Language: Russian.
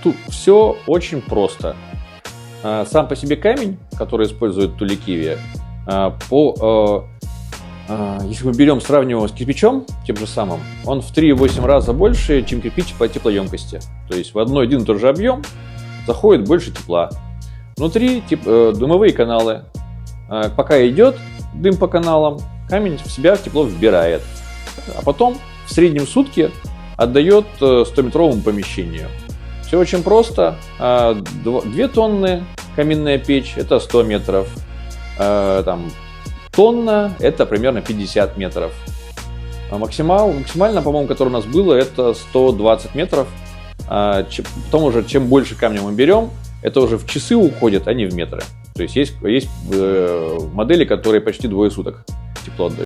Тут все очень просто. Сам по себе камень, который использует Туле Киви, если мы сравниваем его с кирпичом, тем же самым, он в 3,8 раза больше, чем кирпич по теплоемкости. То есть в один и тот же объем заходит больше тепла. Внутри дымовые каналы. Пока идет дым по каналам, камень в себя тепло вбирает. А потом в среднем сутки отдает 100-метровому помещению. Все очень просто. 2 тонны каминная печь – это 100 метров. Тонна – это примерно 50 метров. Максимально, по-моему, которое у нас было, это 120 метров. Потом уже, чем больше камня мы берем, это уже в часы уходит, а не в метры. То есть есть модели, которые почти двое суток тепло отдают.